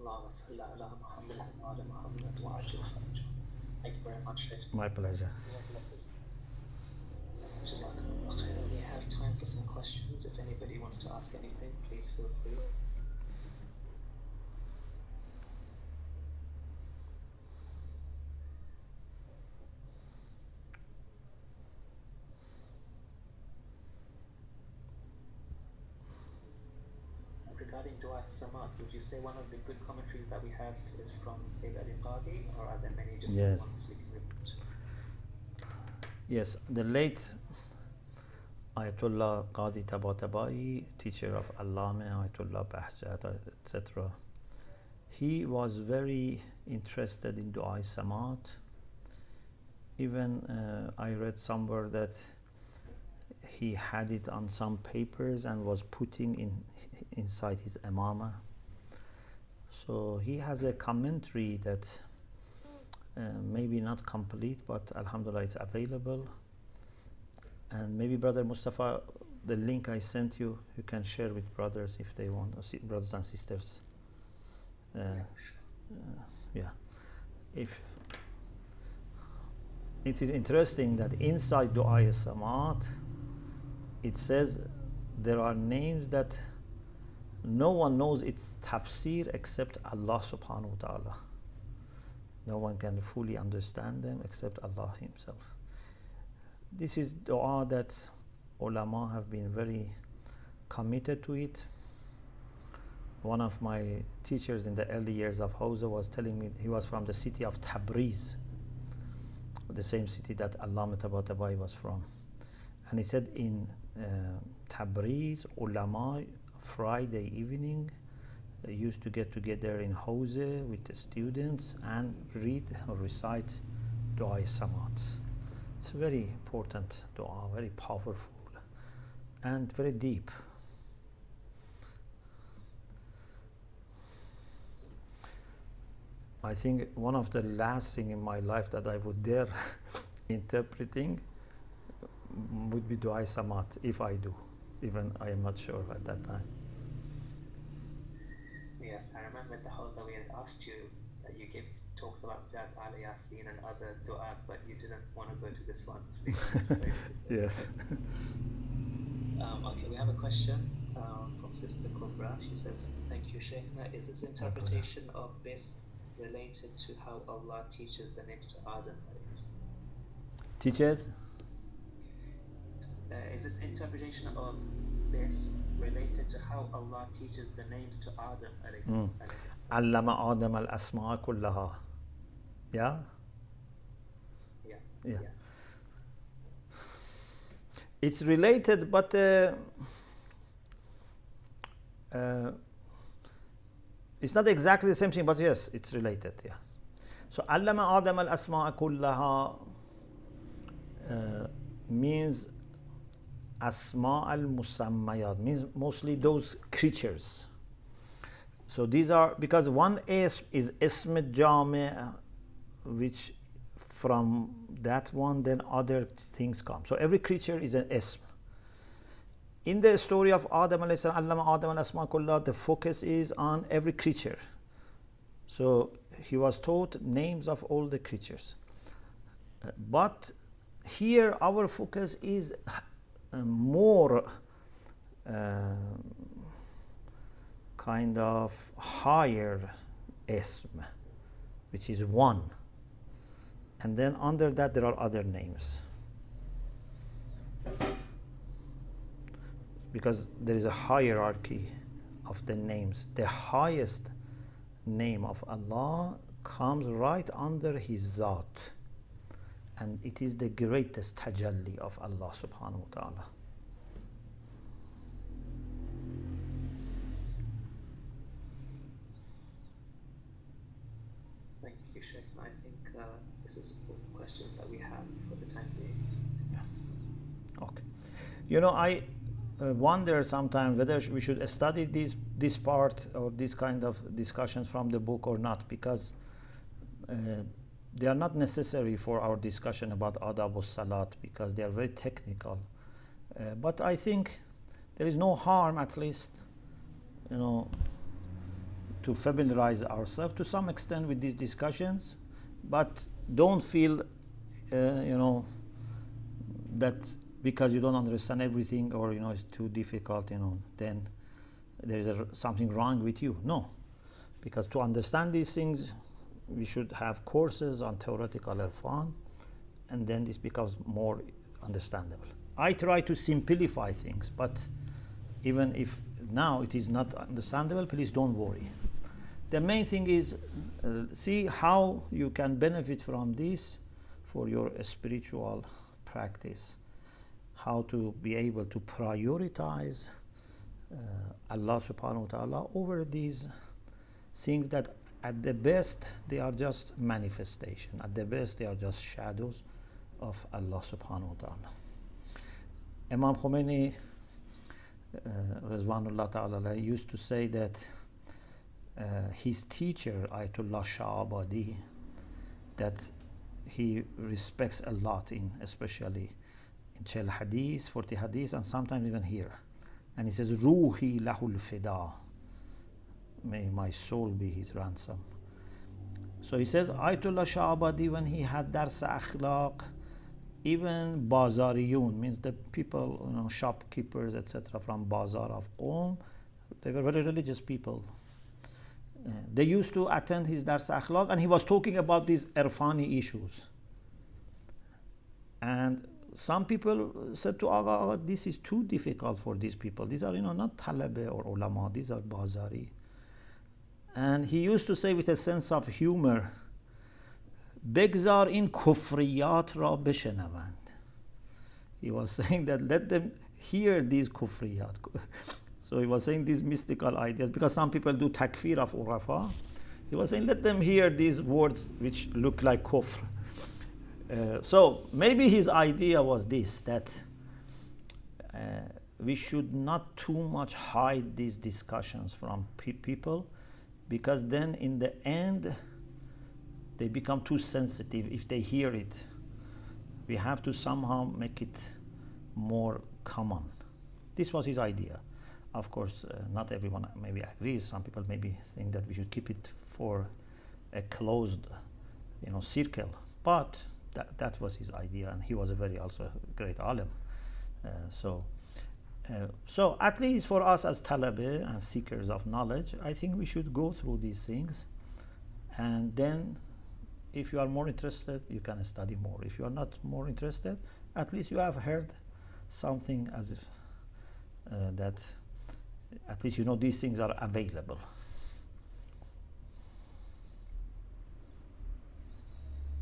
اللهم صل على محمد وعلى محمد وعجل فرجه. Thank you very much, Sheikh. My pleasure. Jazakallah khair. We have time for some questions. If anybody wants to ask anything, please feel free. Regarding Dua Samat, would you say one of the good commentaries that we have is from Sayyid Ali Qadi, or are there many different Yes. ones we can repeat? Yes, the late Ayatollah Qadi Tabatabai, teacher of Allame, Ayatollah Bahjat, etc. He was very interested in Dua Samat. Even I read somewhere that he had it on some papers and was putting inside his imama. So he has a commentary that maybe not complete, but alhamdulillah it's available. And maybe Brother Mustafa, the link I sent you, you can share with brothers if they want, or brothers and sisters. Yeah. If it is interesting that inside Dua Samat, it says there are names that no one knows its tafsir except Allah subhanahu wa ta'ala. No one can fully understand them except Allah himself. This is dua that ulama have been very committed to it. One of my teachers in the early years of Hawza was telling me, he was from the city of Tabriz, the same city that Allama Tabatabai was from. And he said in Tabriz, ulama Friday evening used to get together in Hawza with the students and read or recite Dua Samat. It's a very important dua, very powerful and very deep. I think one of the last thing in my life that I would dare interpreting would be Dua Samat, if I do. Even I am not sure at that time. Yes, I remember at the Hawza we had asked you that you give talks about Zat al Yasin and other du'as, but you didn't want to go to this one. Yes. Okay, we have a question from Sister Kubra. She says, thank you, Sheikh. Is this interpretation of this related to how Allah teaches the names to Ādāb? Teaches? Is this interpretation of this related to how Allah teaches the names to Ādāb? Allama Ādam al-asma'a kullaha. Yeah? Yeah. Yeah. Yes. It's related, but it's not exactly the same thing, but yes, it's related. Yeah. So Allama Ādam al-asma'a kullaha means asma al-musammayat, means mostly those creatures. So these are, because one ism is ism jami', which from that one then other things come. So every creature is an ism. In the story of Adam alayhi salam, Allama Ādam al-asma kullaha, the focus is on every creature. So he was taught names of all the creatures. But here our focus is more kind of higher ism, which is one. And then under that there are other names. Because there is a hierarchy of the names. The highest name of Allah comes right under His Zat. And it is the greatest tajalli of Allah subhanahu wa ta'ala. Thank you, Sheikh. I think this is all the questions that we have for the time being. Yeah. Okay. You know, I wonder sometimes whether we should study this part or this kind of discussions from the book or not, because they are not necessary for our discussion about Ādāb al-Salāt, because they are very technical. But I think there is no harm, at least, you know, to familiarize ourselves to some extent with these discussions, but don't feel, that because you don't understand everything, or it's too difficult, then there is something wrong with you. No, because to understand these things, we should have courses on theoretical irfan, and then this becomes more understandable. I try to simplify things, but even if now it is not understandable, please don't worry. The main thing is see how you can benefit from this for your spiritual practice, how to be able to prioritize Allah subhanahu wa ta'ala over these things that at the best they are just manifestation, at the best they are just shadows of Allah subhanahu wa ta'ala. Imam Khomeini Rizwanullah ta'ala used to say that his teacher Ayatollah Shah Abadi, that he respects a lot, in especially in Chel Hadith, 40 Hadith, and sometimes even here. And he says, Ruhi lahul fida, may my soul be his ransom. So he says, Ayatollah Shah Abadi, when he had Dars Akhlaq, even Bazariyun, means the people, shopkeepers, etc., from Bazar of Qom, they were very religious people. They used to attend his Dars Akhlaq, and he was talking about these irfani issues. And some people said to Agha, this is too difficult for these people. These are, not talabe or ulama, these are Bazari. And he used to say with a sense of humor, Begzar in kufriyat ra beshenavand. He was saying that let them hear these kufriyat. So he was saying these mystical ideas, because some people do takfir of urafa. He was saying let them hear these words which look like kufr. So maybe his idea was this, that we should not too much hide these discussions from people, because then in the end they become too sensitive if they hear it. We have to somehow make it more common. This was his idea. Of course, not everyone maybe agrees. Some people maybe think that we should keep it for a closed, circle. But that was his idea, and he was a very also great alim. So at least for us as talabe and seekers of knowledge, I think we should go through these things, and then if you are more interested, you can study more. If you are not more interested, at least you have heard something, as if that at least these things are available.